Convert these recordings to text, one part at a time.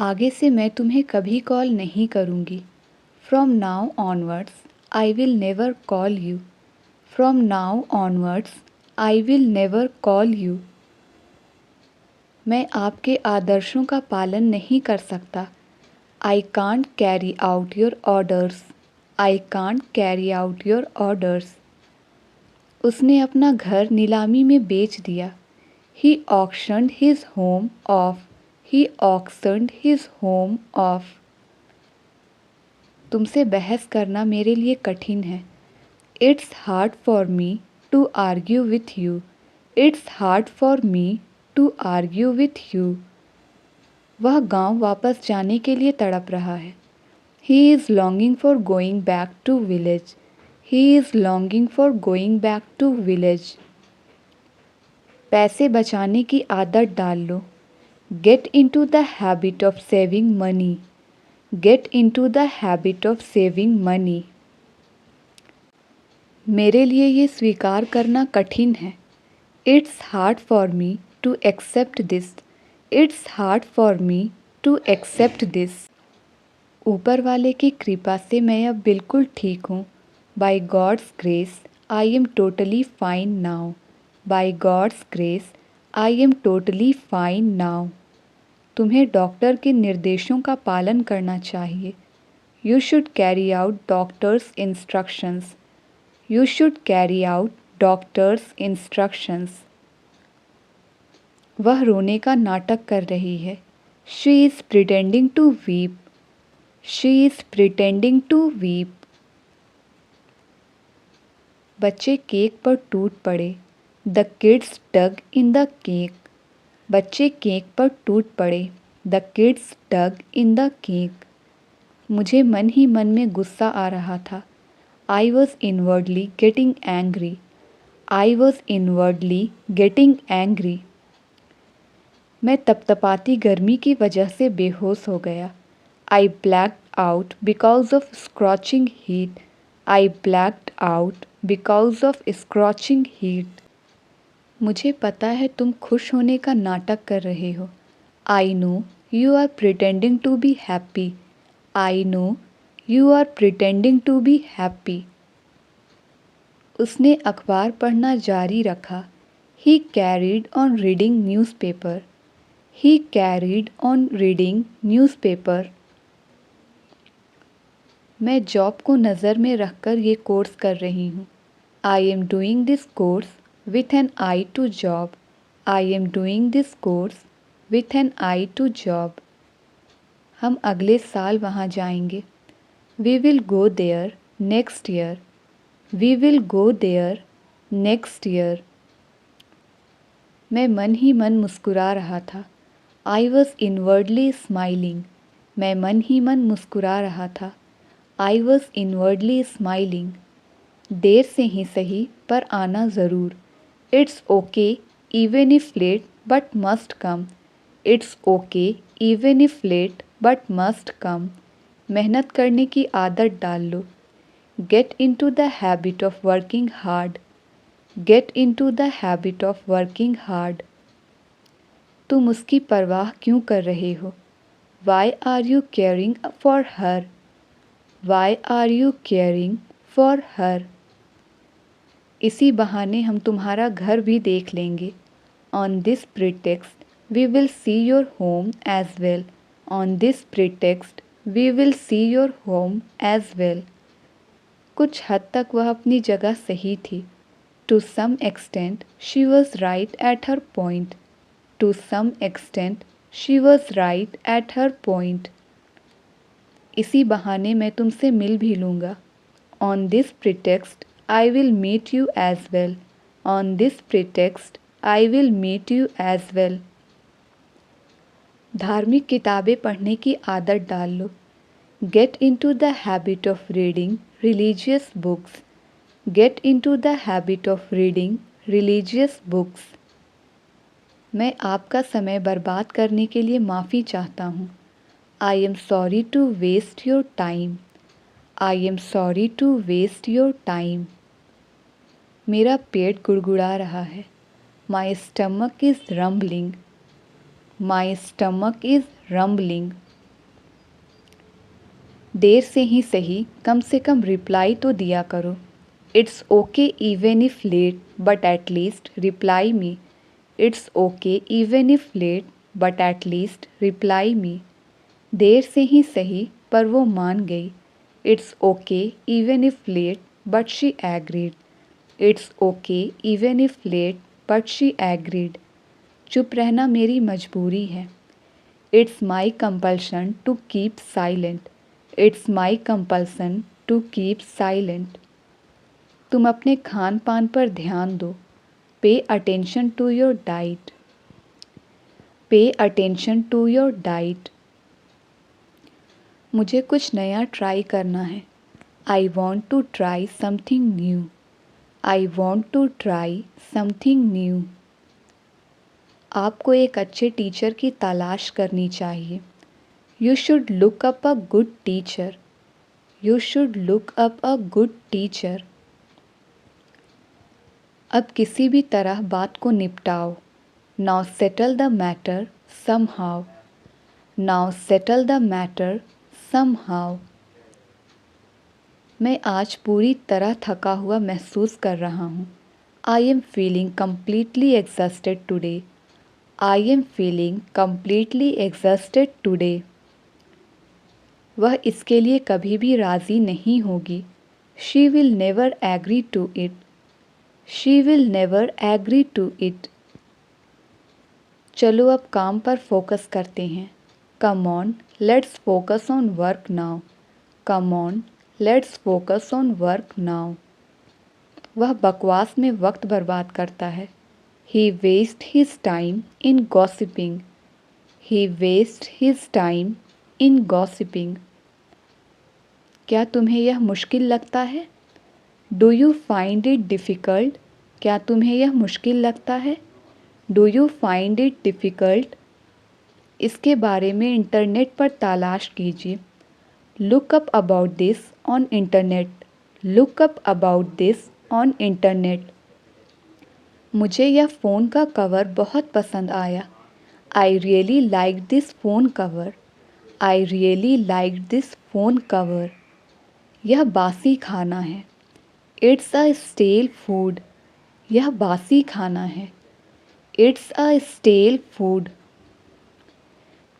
आगे से मैं तुम्हें कभी कॉल नहीं करूँगी। From now onwards I will never call you. From now onwards I will never call you. मैं आपके आदर्शों का पालन नहीं कर सकता। I can't carry out your orders. I can't carry out your orders. उसने अपना घर नीलामी में बेच दिया। He auctioned his home off. He auctioned his home off. तुमसे बहस करना मेरे लिए कठिन है। It's hard for me to argue with you. It's hard for me to argue with you. वह गांव वापस जाने के लिए तड़प रहा है। He is longing for going back to village. He is longing for going back to village. पैसे बचाने की आदत डाल लो। Get into the habit of saving money. Get into the habit of saving money. मेरे लिए ये स्वीकार करना कठिन है। It's hard for me to accept this. It's hard for me to accept this. ऊपर वाले की कृपा से मैं अब बिल्कुल ठीक हूँ। By God's grace, I am totally fine now. By God's grace, I am totally fine now. तुम्हें डॉक्टर के निर्देशों का पालन करना चाहिए। You should carry out doctor's instructions. You should carry out doctor's instructions. वह रोने का नाटक कर रही है। She is pretending to weep. She is pretending to weep. बच्चे केक पर टूट पड़े। The kids dug in the cake. बच्चे केक पर टूट पड़े। The kids dug in the cake. मुझे मन ही मन में गुस्सा आ रहा था। I was inwardly getting angry. I was inwardly getting angry. मैं तपतपाती गर्मी की वजह से बेहोश हो गया। I blacked out because of scorching heat. I blacked out because of scorching heat. मुझे पता है तुम खुश होने का नाटक कर रहे हो। I know you are pretending to be happy. I know you are pretending to be happy. उसने अखबार पढ़ना जारी रखा। He carried on reading newspaper. He carried on reading newspaper. मैं जॉब को नज़र में रखकर ये कोर्स कर रही हूँ। I am doing this course with an eye to job. I am doing this course with an eye to job. हम अगले साल वहाँ जाएंगे। We will go there next year. We will go there next year. मैं मन ही मन मुस्कुरा रहा था। I was inwardly smiling. मैं मन ही मन मुस्कुरा रहा था। I was inwardly smiling. देर से ही सही पर आना ज़रूर। It's okay even if late but must come. It's okay even if late but must come. मेहनत करने की आदत डाल लो। Get into the habit of working hard. Get into the habit of working hard. तुम उसकी परवाह क्यों कर रहे हो? Why are you caring for her? Why are you caring for her? इसी बहाने हम तुम्हारा घर भी देख लेंगे। On this pretext, we will see your home as well. On this pretext, we will see your home as well. कुछ हद तक वह अपनी जगह सही थी। To some extent, she was right at her point. To some extent, she was right at her point. इसी बहाने मैं तुमसे मिल भी लूँगा। On this pretext, I will meet you as well. On this pretext, I will meet you as well. धार्मिक किताबें पढ़ने की आदत डाल लो। Get into the habit of reading religious books. Get into the habit of reading religious books. मैं आपका समय बर्बाद करने के लिए माफ़ी चाहता हूँ। I am sorry to waste your time. I am sorry to waste your time. मेरा पेट गुड़गुड़ा रहा है। My stomach is rumbling. My stomach is rumbling. देर से ही सही कम से कम रिप्लाई तो दिया करो। It's okay even if late but at least reply me. It's okay even if late but at least reply me. देर से ही सही पर वो मान गई। It's okay even if late but she agreed. It's okay even if late but she agreed. चुप रहना मेरी मजबूरी है। It's my compulsion to keep silent. It's my compulsion to keep silent. तुम अपने खान पान पर ध्यान दो। Pay attention to your diet. Pay attention to your diet. मुझे कुछ नया ट्राई करना है। I want to try something new. I want to try something new. आपको एक अच्छे टीचर की तलाश करनी चाहिए। You should look up a good teacher. You should look up a good teacher. अब किसी भी तरह बात को निपटाओ। Now settle the matter somehow. Now settle the matter somehow. मैं आज पूरी तरह थका हुआ महसूस कर रहा हूँ। I am feeling completely exhausted today. I am feeling completely exhausted today. वह इसके लिए कभी भी राज़ी नहीं होगी। She will never agree to it. She will never agree to it. चलो अब काम पर फोकस करते हैं। Come on let's focus on work now. Come on let's focus on work now. वह बकवास में वक्त बर्बाद करता है। He waste his time in gossiping. He waste his time in gossiping. क्या तुम्हें यह मुश्किल लगता है? Do you find it difficult? क्या तुम्हें यह मुश्किल लगता है? Do you find it difficult? इसके बारे में इंटरनेट पर तलाश कीजिए। Look up about this on internet. Look up about this on internet. मुझे यह फ़ोन का कवर बहुत पसंद आया। I really like this phone cover. I really like this phone cover. यह बासी खाना है। It's a stele food. यह बासी खाना है। It's a stele food.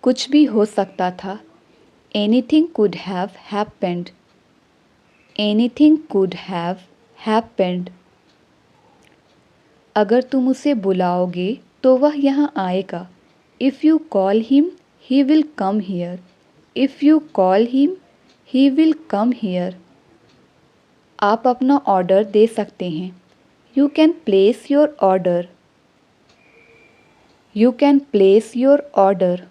कुछ भी हो सकता था। Anything could have happened. Anything could have happened. अगर तुम उसे बुलाओगे तो वह यहाँ आएगा। If you call him he will come here. If you call him he will come here. आप अपना ऑर्डर दे सकते हैं। You can place your order. You can place your order.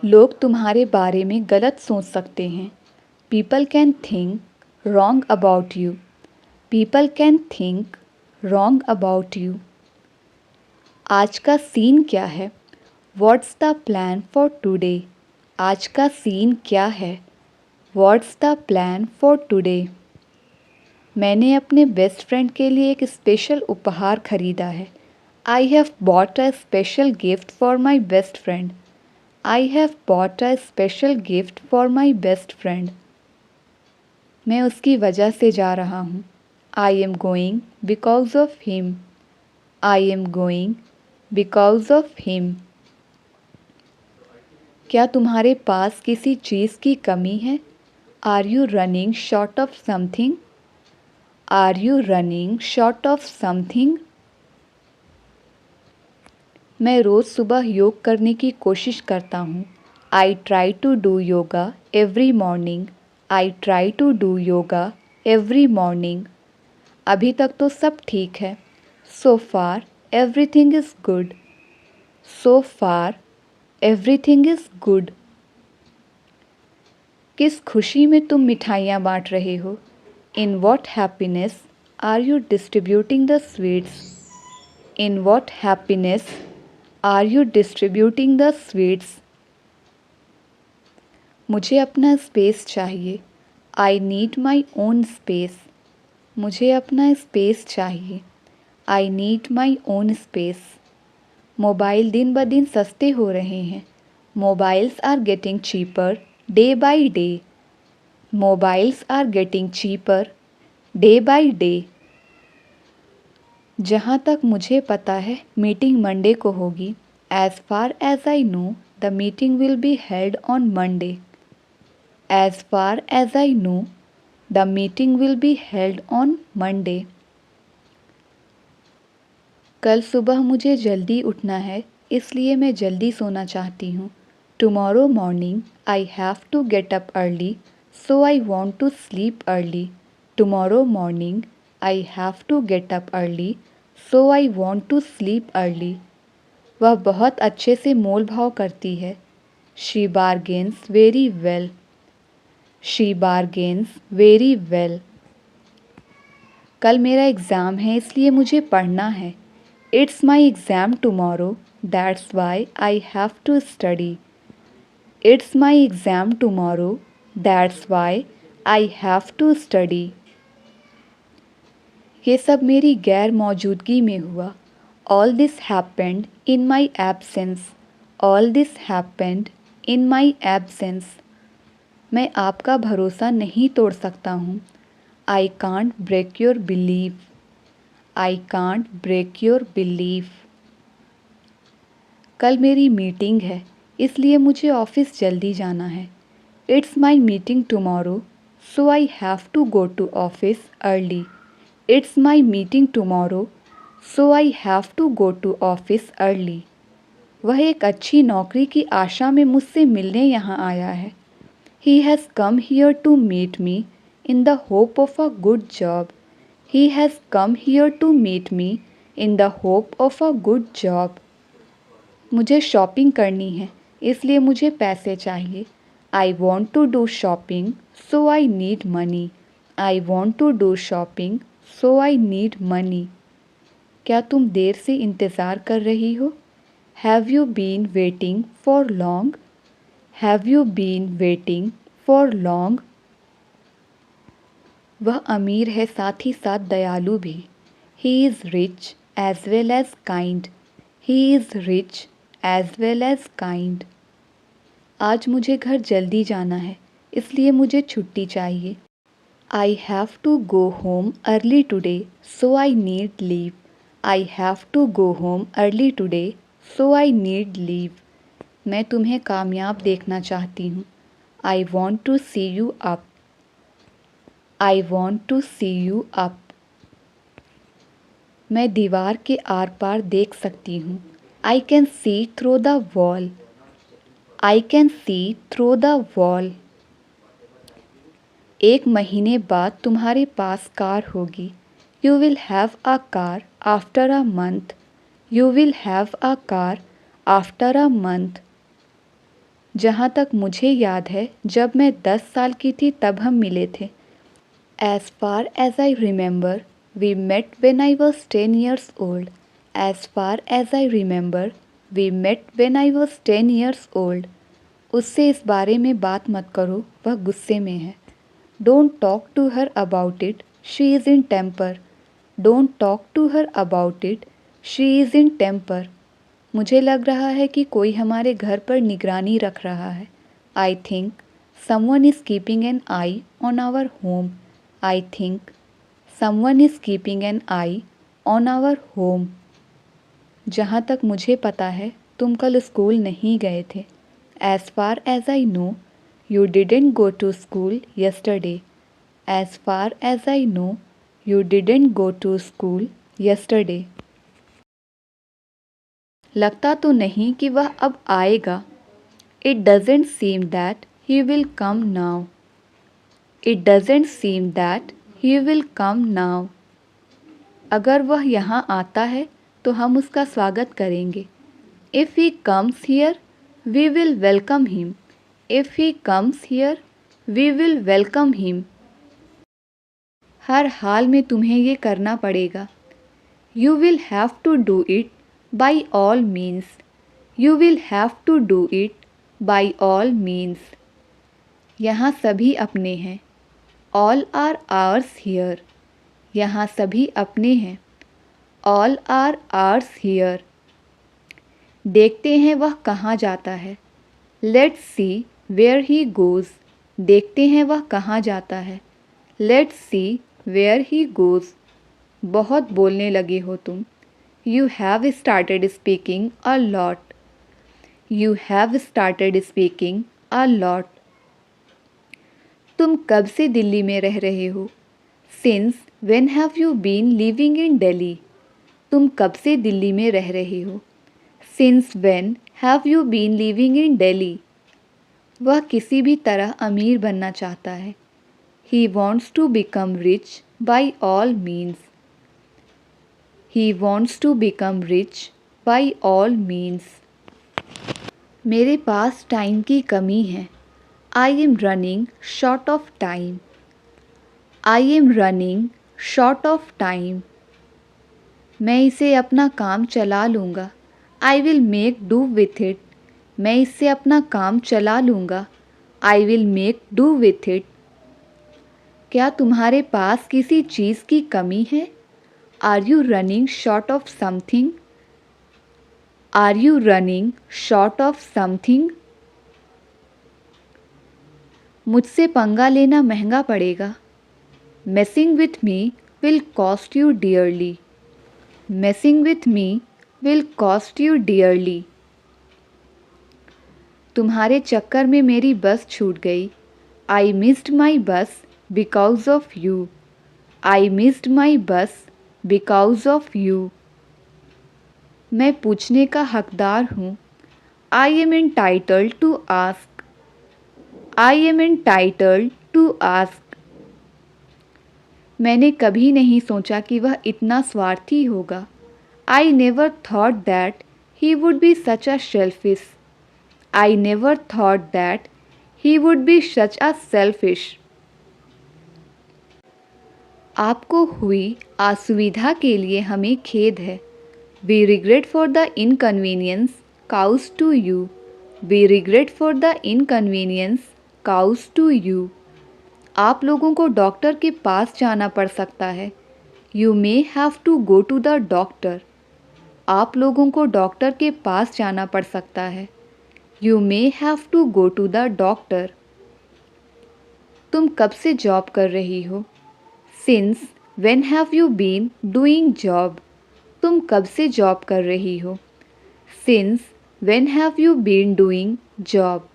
लोग तुम्हारे बारे में गलत सोच सकते हैं। People can think wrong about you. People can think wrong about you. आज का सीन क्या है? What's the plan for today? आज का सीन क्या है? What's the plan for today? मैंने अपने बेस्ट फ्रेंड के लिए एक स्पेशल उपहार खरीदा है। I have bought a special gift for my best friend. I have bought a special gift for my best friend. मैं उसकी वजह से जा रहा हूँ। I am going because of him. I am going because of him. क्या तुम्हारे पास किसी चीज़ की कमी है? Are you running short of something? Are you running short of something? मैं रोज़ सुबह योग करने की कोशिश करता हूँ। I try to do yoga every morning. I try to do yoga every morning. अभी तक तो सब ठीक है। So far everything is good. So far everything is good. किस खुशी में तुम मिठाइयाँ बांट रहे हो? In what happiness are you distributing the sweets? In what happiness are you distributing the sweets? मुझे अपना स्पेस चाहिए। I need my own space. मुझे अपना स्पेस चाहिए। I need my own space. Mobile दिन ब दिन सस्ते हो रहे हैं। Mobiles are getting cheaper day by day. Mobiles are getting cheaper day by day. जहाँ तक मुझे पता है मीटिंग मंडे को होगी. As far as I know, the meeting will be held on Monday. As far as I know, the meeting will be held on Monday. कल सुबह मुझे जल्दी उठना है इसलिए मैं जल्दी सोना चाहती हूँ. Tomorrow morning I have to get up early, so I want to sleep early. Tomorrow morning I have to get up early, so I want to sleep early. वह बहुत अच्छे से मोल भाव करती है. She bargains very well. She bargains very well. कल मेरा exam है इसलिए मुझे पढ़ना है. It's my exam tomorrow, that's why I have to study. It's my exam tomorrow, that's why I have to study. ये सब मेरी गैर मौजूदगी में हुआ. All this happened in my absence. All this happened in my absence. मैं आपका भरोसा नहीं तोड़ सकता हूँ. I can't break your belief. I can't break your belief. कल मेरी मीटिंग है इसलिए मुझे ऑफिस जल्दी जाना है. It's my meeting tomorrow, so I have to go to office early. It's my meeting tomorrow, so I have to go to office early. वह एक अच्छी नौकरी की आशा में मुझसे मिलने यहाँ आया है. He has come here to meet me in the hope of a good job. He has come here to meet me in the hope of a good job. मुझे शॉपिंग करनी है इसलिए मुझे पैसे चाहिए. I want to do shopping, so I need money. I want to do shopping, so I need money. क्या तुम देर से इंतज़ार कर रही हो? Have you been waiting for long? Have you been waiting for long? वह अमीर है साथ ही साथ दयालु भी. He is rich as well as kind. He is rich as well as kind. आज मुझे घर जल्दी जाना है इसलिए मुझे छुट्टी चाहिए. I have to go home early today, so I need leave. I have to go home early today, so I need leave. मैं तुम्हें कामयाब देखना चाहती हूँ. I want to see you up. I want to see you up. मैं दीवार के are पार देख सकती हूँ. I can see through the wall. I can see through the wall. एक महीने बाद तुम्हारे पास कार होगी. You will have a car after a month. You will have a car after a month. जहाँ तक मुझे याद है जब मैं 10 साल की थी तब हम मिले थे. As far as I remember, we met when I was 10 years old. As far as I remember, we met when I was 10 years old. उससे इस बारे में बात मत करो, वह गुस्से में है. Don't talk to her about it, she is in temper. Don't talk to her about it, she is in temper. मुझे लग रहा है कि कोई हमारे घर पर निगरानी रख रहा है. I think someone is keeping an eye on our home. I think someone is keeping an eye on our home. जहाँ तक मुझे पता है तुम कल स्कूल नहीं गए थे. As far as I know, you didn't go to school yesterday. As far as I know, you didn't go to school yesterday. लगता तो नहीं कि वह अब आएगा. It doesn't seem that he will come now. It doesn't seem that he will come now. अगर वह यहाँ आता है तो हम उसका स्वागत करेंगे. If he comes here, we will welcome him. If he comes here, we will welcome him. हर हाल में तुम्हें ये करना पड़ेगा. You will have to do it by all means. You will have to do it by all means. यहाँ सभी अपने हैं. All are ours here. यहाँ सभी अपने हैं. All are ours here. देखते हैं वह कहाँ जाता है. Let's see where he goes, देखते हैं वह कहाँ जाता है। Let's see where he goes, बहुत बोलने लगे हो तुम। You have started speaking a lot, you have started speaking a lot. तुम कब से दिल्ली में रह रहे हो। Since when have you been living in Delhi, तुम कब से दिल्ली में रह रहे हो। Since when have you been living in Delhi. वह किसी भी तरह अमीर बनना चाहता है। He wants to become rich by all means, he wants to become rich by all means. मेरे पास टाइम की कमी है। I am running short of time, I am running short of time. मैं इसे अपना काम चला लूँगा। I will make do with it, मैं इससे अपना काम चला लूँगा। I will make do with it. क्या तुम्हारे पास किसी चीज़ की कमी है। Are you running short of something, are you running short of something. मुझसे पंगा लेना महंगा पड़ेगा। Messing with me will cost you dearly, messing with me will cost you dearly. तुम्हारे चक्कर में मेरी बस छूट गई। आई missed my bus because of you, I missed my bus because of you. मैं पूछने का हकदार हूँ। I am entitled to ask, I am entitled to ask. मैंने कभी नहीं सोचा कि वह इतना स्वार्थी होगा। I never thought that he would be such a selfish, I never thought that he would be such a selfish. आपको हुई असुविधा के लिए हमें खेद है। We regret for the inconvenience caused to you, we regret for the inconvenience caused to you. आप लोगों को डॉक्टर के पास जाना पड़ सकता है। You may have to go to the doctor, आप लोगों को डॉक्टर के पास जाना पड़ सकता है। You may have to go to the doctor. तुम कब से जॉब कर रही हो। Since when have you been doing job, तुम कब से जॉब कर रही हो। Since when have you been doing job.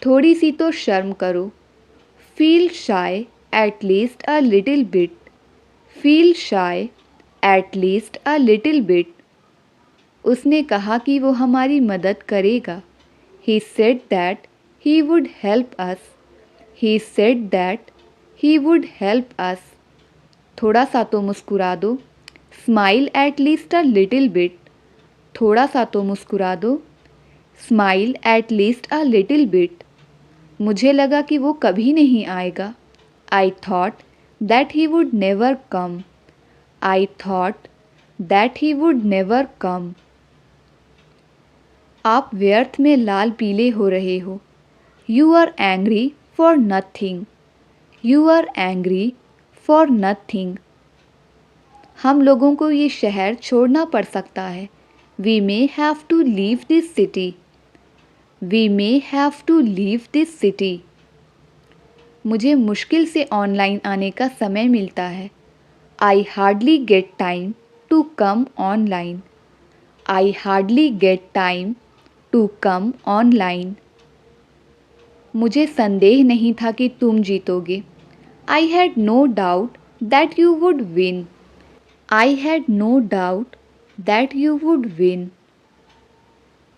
थोड़ी सी तो शर्म करो। Feel shy at least a little bit, feel shy at least a little bit. उसने कहा कि वो हमारी मदद करेगा। He said that he would help us, he said that he would help us. थोड़ा सा तो मुस्कुरा दो। Smile at least a little bit, थोड़ा सा तो मुस्कुरा दो। Smile at least a little bit. मुझे लगा कि वो कभी नहीं आएगा। I thought that he would never come, I thought that he would never come. आप व्यर्थ में लाल पीले हो रहे हो। You are angry for nothing, you are angry for nothing. हम लोगों को ये शहर छोड़ना पड़ सकता है। We may have to leave this city, we may have to leave this city. मुझे मुश्किल से ऑनलाइन आने का समय मिलता है। I hardly get time to come online, I hardly get time to come online. मुझे संदेह नहीं था कि तुम जीतोगे। I had no doubt that you would win, I had no doubt that you would win.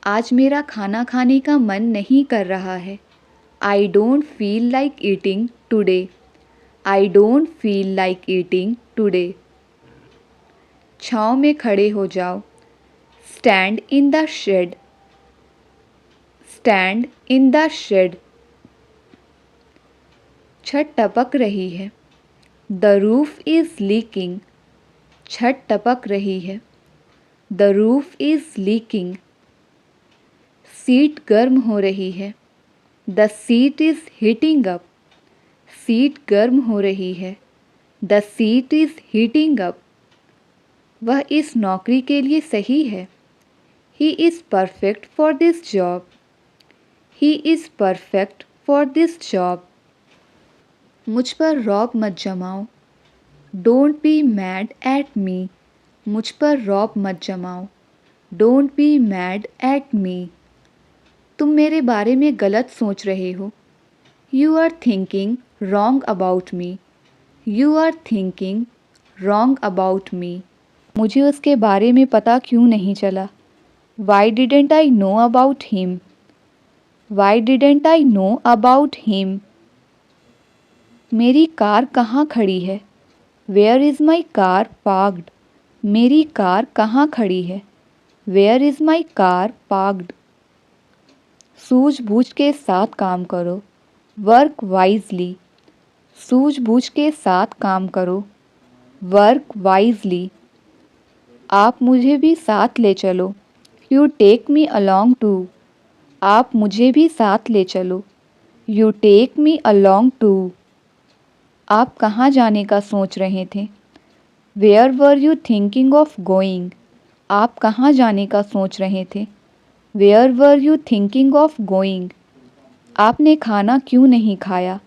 आज मेरा खाना खाने का मन नहीं कर रहा है। I don't feel like eating today, I don't feel like eating today. छाँव में खड़े हो जाओ। Stand in the shade, stand in the shade. छत टपक रही है। द रूफ इज़ लीकिंग, छत टपक रही है। The roof is leaking. Seat गर्म हो रही है। The seat is heating up, seat गर्म हो रही है। The seat is heating up. वह इस नौकरी के लिए सही है। He is perfect for this job, he is perfect for this job. मुझ पर रौब मत जमाओ। Don't be mad at me. मुझ पर रौब मत जमाओ। Don't be mad at me. तुम मेरे बारे में गलत सोच रहे हो। You are thinking wrong about me. You are thinking wrong about me. मुझे उसके बारे में पता क्यों नहीं चला। Why didn't I know about him. Why didn't I know about him. मेरी कार कहाँ खड़ी है। Where is my car parked. मेरी कार कहाँ खड़ी है। Where is my car parked. सूझबूझ के साथ काम करो। Work wisely. सूझबूझ के साथ काम करो। Work wisely. आप मुझे भी साथ ले चलो। You take me along too. आप मुझे भी साथ ले चलो। You take me along too. आप कहाँ जाने का सोच रहे थे। Where were you thinking of going. आप कहाँ जाने का सोच रहे थे। Where were you thinking of going. आपने खाना क्यों नहीं खाया।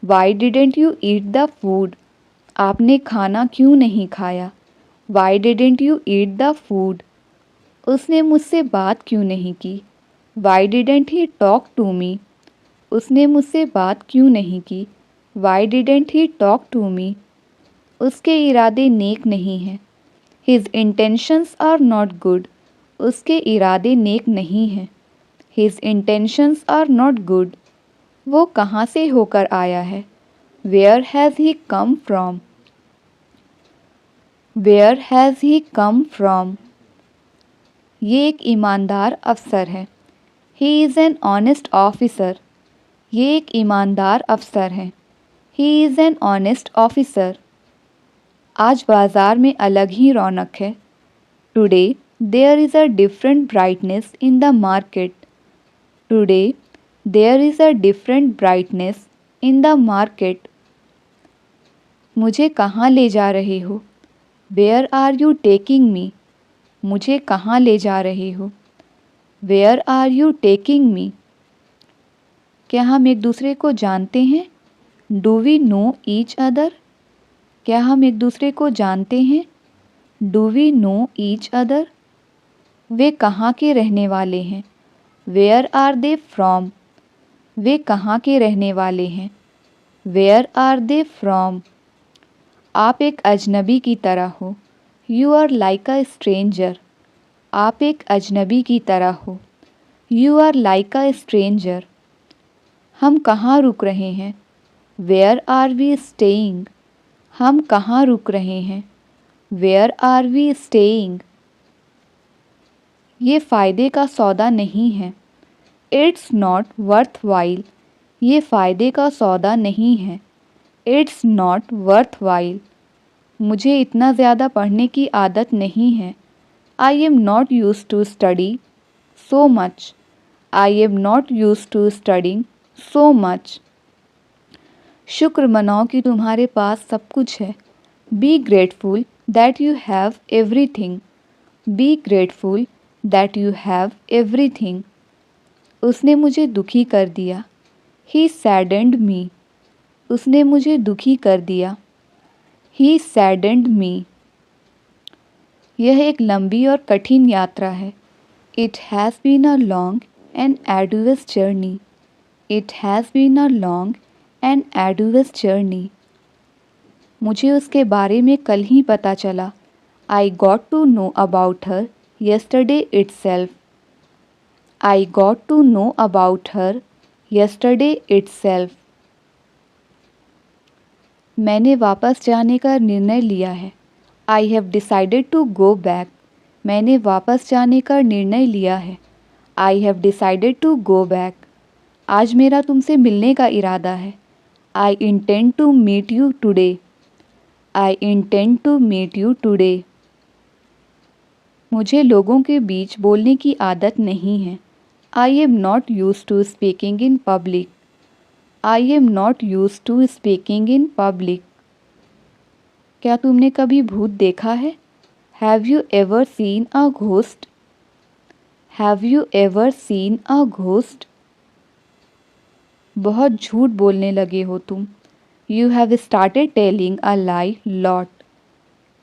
Why didn't you eat the food. आपने खाना क्यों नहीं खाया। Why didn't you eat the food. उसने मुझसे बात क्यों नहीं की। Why didn't he talk to me. उसने मुझसे बात क्यों नहीं की। Why didn't he talk to me. उसके इरादे नेक नहीं हैं। His intentions are not good. उसके इरादे नेक नहीं हैं। His intentions are not good. वो कहाँ से होकर आया है। Where has he come from. Where has he come from. ये एक ईमानदार अफसर है। He is an honest officer. ये एक ईमानदार अफसर है। He is an honest officer. आज बाज़ार में अलग ही रौनक है। Today there is a different brightness in the market. Today there is a different brightness in the market. मुझे कहाँ ले जा रहे हो। Where are you taking me. मुझे कहाँ ले जा रहे हो। Where are you taking me. क्या हम एक दूसरे को जानते हैं। Do we know each other. क्या हम एक दूसरे को जानते हैं। Do we know each other. वे कहाँ के रहने वाले हैं। Where are they from. वे कहाँ के रहने वाले हैं। Where are they from. आप एक अजनबी की तरह हो। You are like a stranger. आप एक अजनबी की तरह हो। You are like a stranger. हम कहाँ रुक रहे हैं। Where are we staying. हम कहाँ रुक रहे हैं। Where are we staying. ये फ़ायदे का सौदा नहीं है। It's not worthwhile. ये फ़ायदे का सौदा नहीं है। It's not worthwhile. मुझे इतना ज़्यादा पढ़ने की आदत नहीं है। I am not used to study so much. I am not used to studying so much. शुक्र मनाओ कि तुम्हारे पास सब कुछ है। Be grateful that you have everything. Be grateful that you have everything. उसने मुझे दुखी कर दिया। He saddened me. उसने मुझे दुखी कर दिया। He saddened me. यह एक लंबी और कठिन यात्रा है। It has been a long and arduous journey. It has been a long and arduous journey. मुझे उसके बारे में कल ही पता चला। I got to know about her yesterday itself. I got to know about her yesterday itself. मैंने वापस जाने का निर्णय लिया है। I have decided to go back. मैंने वापस जाने का निर्णय लिया है। I have decided to go back. आज मेरा तुमसे मिलने का इरादा है। I intend to meet you today. I intend to meet you today. मुझे लोगों के बीच बोलने की आदत नहीं है। I am not used to speaking in public. I am not used to speaking in public. क्या तुमने कभी भूत देखा है? Have you ever seen a ghost? Have you ever seen a ghost? बहुत झूठ बोलने लगे हो तुम। You have started telling a lie lot.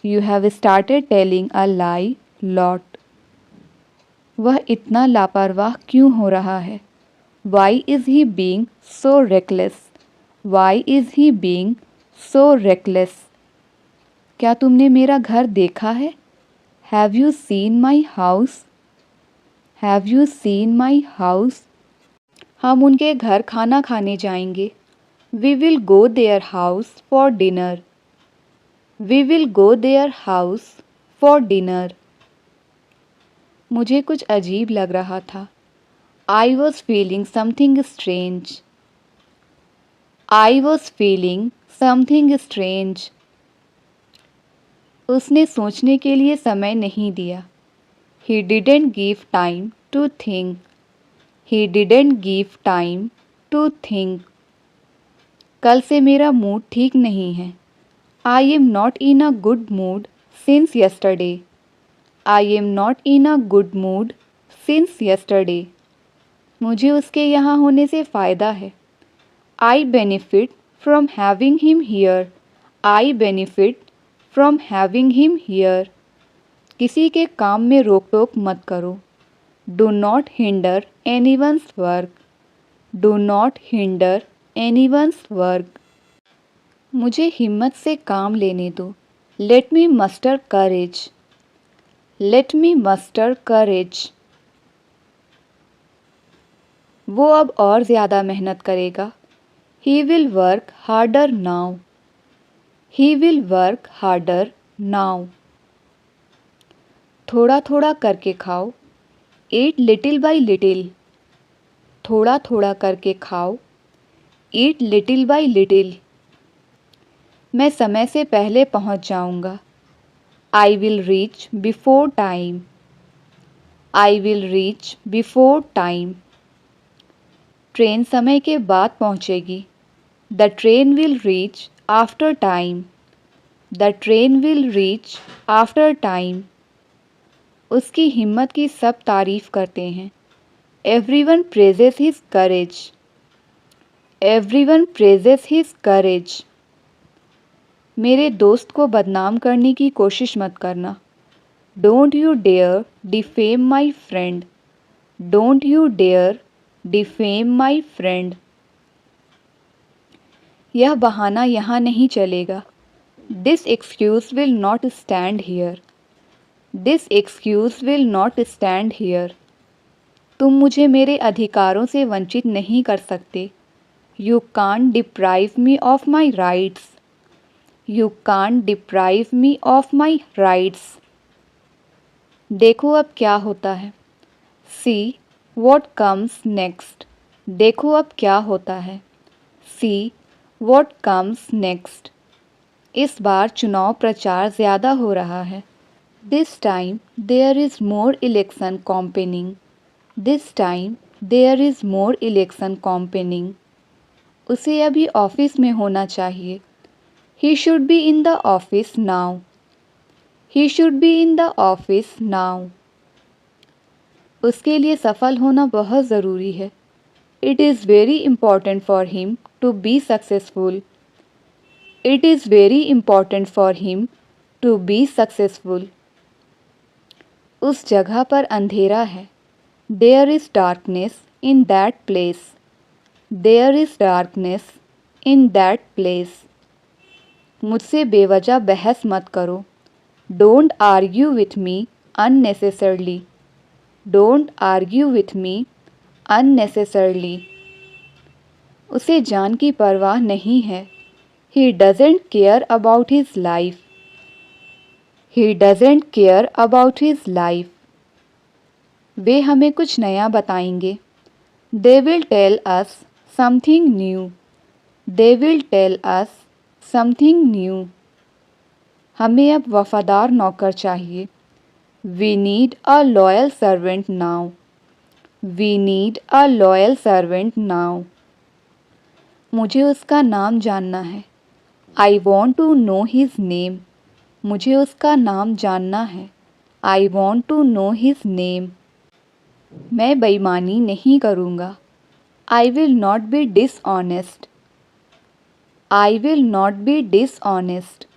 You have started telling a lie lot. वह इतना लापरवाह क्यों हो रहा है? Why is he being so reckless? Why is he being so reckless? क्या तुमने मेरा घर देखा है? Have you seen my house? Have you seen my house? हम उनके घर खाना खाने जाएंगे। We will go their house for dinner. We will go their house for dinner. मुझे कुछ अजीब लग रहा था। I was feeling something strange. I was feeling something strange. उसने सोचने के लिए समय नहीं दिया। He didn't give time to think. He didn't give time to think. कल से मेरा मूड ठीक नहीं है। I am not in a good mood since yesterday. I am not in a good mood since yesterday. मुझे उसके यहाँ होने से फ़ायदा है। आई benefit from having him here. I benefit from having him here. किसी के काम में रोक टोक मत करो। Do not hinder anyone's work. Do not hinder anyone's work. मुझे हिम्मत से काम लेने दो। लेट मी मस्टर करेज। लेट मी मस्टर करेज। वो अब और ज़्यादा मेहनत करेगा। He will work harder now. He will work harder now. थोड़ा थोड़ा करके खाओ। Eat little by little. थोड़ा थोड़ा करके खाओ। Eat little by little. मैं समय से पहले पहुंच जाऊंगा। I will reach before time. I will reach before time. Train समय के बाद पहुंचेगी। The train will reach after time. The train will reach after time. उसकी हिम्मत की सब तारीफ करते हैं। Everyone praises his courage. Everyone praises his courage. मेरे दोस्त को बदनाम करने की कोशिश मत करना। Don't you dare defame my friend. Don't you dare defame my friend. यह बहाना यहाँ नहीं चलेगा। This excuse will not stand here. This excuse will not stand here. तुम मुझे मेरे अधिकारों से वंचित नहीं कर सकते। You can't deprive me of my rights. You can't deprive me of my rights. देखो अब क्या होता है। See what comes next. देखो अब क्या होता है। See what comes next. इस बार चुनाव प्रचार ज़्यादा हो रहा है। This time there is more election campaigning. This time there is more election campaigning. उसे अभी ऑफिस में होना चाहिए। He should be in the office now. He should be in the office now. उसके लिए सफल होना बहुत ज़रूरी है। It is very important for him to be successful. It is very important for him to be successful. उस जगह पर अंधेरा है। There is darkness in that place. There is darkness in that place. मुझसे बेवजह बहस मत करो। Don't argue with me unnecessarily. Don't argue with me unnecessarily. उसे जान की परवाह नहीं है। He doesn't care about his life. He doesn't care about his life. वे हमें कुछ नया बताएंगे। They will tell us something new. They will tell us something new. हमें अब वफादार नौकर चाहिए। We need a loyal servant now. We need a loyal servant now. मुझे उसका नाम जानना है। I want to know his name. मुझे उसका नाम जानना है। I want to know his name. मैं बेईमानी नहीं करूँगा। I will not be dishonest. I will not be dishonest.